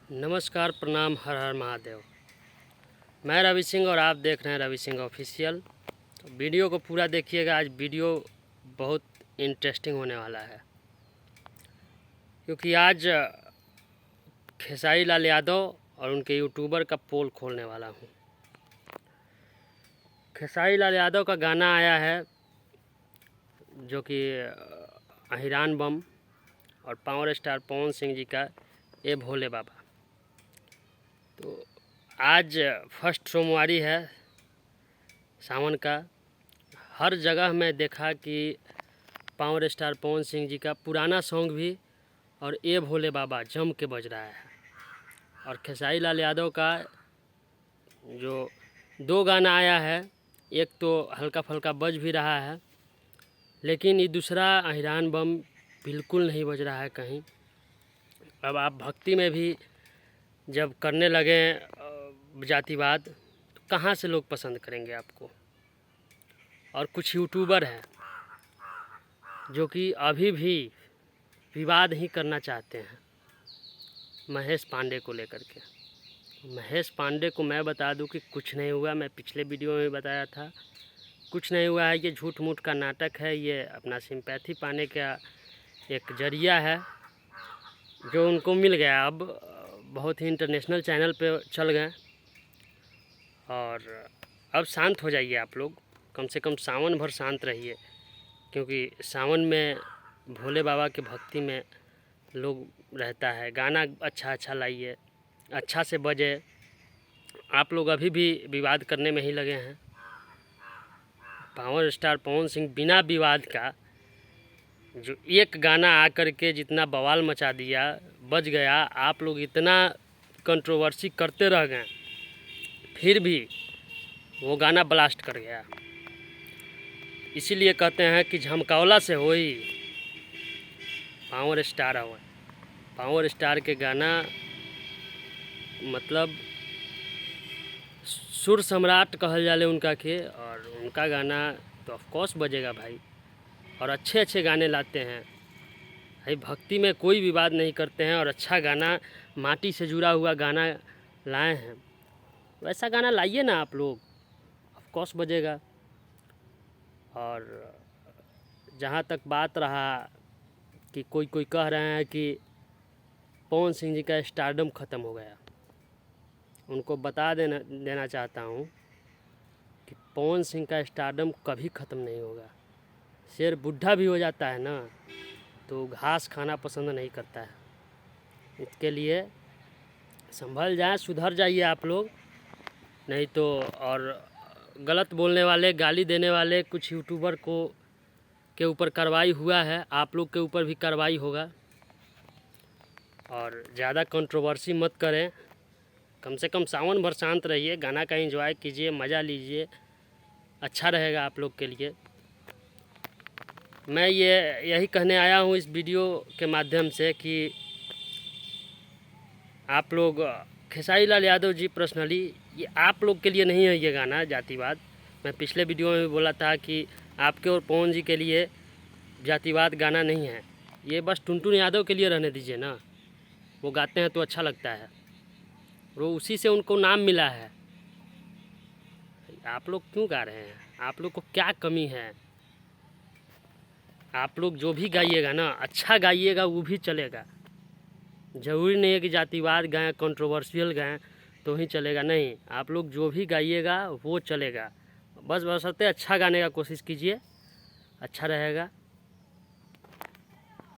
नमस्कार, प्रणाम, हर हर महादेव। मैं रवि सिंह और आप देख रहे हैं रवि सिंह ऑफिशियल। वीडियो को पूरा देखिएगा, आज वीडियो बहुत इंटरेस्टिंग होने वाला है क्योंकि आज खेसारी लाल यादव और उनके यूट्यूबर का पोल खोलने वाला हूं। खेसारी लाल यादव का गाना आया है जो कि अहिरान बम और पावर स्टार पवन सिंह जी का ए भोले बाबा। तो आज फर्स्ट सोमवारी है सावन का। हर जगह मैं देखा कि पावर स्टार पवन सिंह जी का पुराना सॉन्ग भी और ए भोले बाबा जम के बज रहा है। और खेसारी लाल यादव का जो दो गाना आया है, एक तो हल्का फुल्का बज भी रहा है, लेकिन ये दूसरा अहिरान बम बिल्कुल नहीं बज रहा है कहीं। अब आप भक्ति में भी जब करने लगे जातिवाद, तो कहाँ से लोग पसंद करेंगे आपको। और कुछ यूट्यूबर हैं जो कि अभी भी विवाद ही करना चाहते हैं महेश पांडे को लेकर के। महेश पांडे को मैं बता दूं कि कुछ नहीं हुआ। मैं पिछले वीडियो में बताया था कुछ नहीं हुआ है। ये झूठ मूठ का नाटक है। ये अपना सिंपैथी पाने का एक जरिया है जो उनको मिल गया। अब बहुत ही इंटरनेशनल चैनल पे चल गए। और अब शांत हो जाइए आप लोग, कम से कम सावन भर शांत रहिए, क्योंकि सावन में भोले बाबा के भक्ति में लोग रहता है। गाना अच्छा लाइए, अच्छा से बजे। आप लोग अभी भी विवाद करने में ही लगे हैं। पावर स्टार पवन सिंह बिना विवाद का जो एक गाना आकर के जितना बवाल मचा दिया, बज गया, आप लोग इतना कंट्रोवर्सी करते रह गए, फिर भी वो गाना ब्लास्ट कर गया। इसीलिए कहते हैं कि झमकावला से होई पावर स्टार हो। पावर स्टार के गाना मतलब सुर सम्राट कहल जाले उनका के, और उनका गाना तो ऑफकोर्स बजेगा भाई। और अच्छे गाने लाते हैं भाई, भक्ति में कोई विवाद नहीं करते हैं। और अच्छा गाना, माटी से जुड़ा हुआ गाना लाए हैं, वैसा गाना लाइए ना आप लोग, ऑफकोर्स बजेगा। और जहाँ तक बात रहा कि कोई कह रहे हैं कि पवन सिंह जी का स्टारडम ख़त्म हो गया, उनको बता देना चाहता हूँ कि पवन सिंह का स्टारडम कभी ख़त्म नहीं होगा। शेर बुढ़ा भी हो जाता है ना, तो घास खाना पसंद नहीं करता है। इसके लिए संभल जाएं, सुधर जाइए आप लोग, नहीं तो। और गलत बोलने वाले, गाली देने वाले कुछ यूट्यूबर को के ऊपर कार्रवाई हुआ है, आप लोग के ऊपर भी कार्रवाई होगा। और ज़्यादा कंट्रोवर्सी मत करें, कम से कम सावन भर शांत रहिए, गाना का एंजॉय कीजिए, मज़ा लीजिए, अच्छा रहेगा आप लोग के लिए। मैं यही कहने आया हूँ इस वीडियो के माध्यम से कि आप लोग, खेसारी लाल यादव जी पर्सनली, ये आप लोग के लिए नहीं है ये गाना जातिवाद। मैं पिछले वीडियो में भी बोला था कि आपके और पवन जी के लिए जातिवाद गाना नहीं है। ये बस टुनटुन यादव के लिए रहने दीजिए ना, वो गाते हैं तो अच्छा लगता है, वो उसी से उनको नाम मिला है। आप लोग क्यों गा रहे हैं? आप लोग को क्या कमी है? आप लोग जो भी गाइएगा ना, अच्छा गाइएगा, वो भी चलेगा। ज़रूरी नहीं है कि जातिवाद गाएं, कंट्रोवर्शियल गाएं तो ही चलेगा, नहीं। आप लोग जो भी गाइएगा वो चलेगा, बस बशर्ते अच्छा गाने का कोशिश कीजिए, अच्छा रहेगा।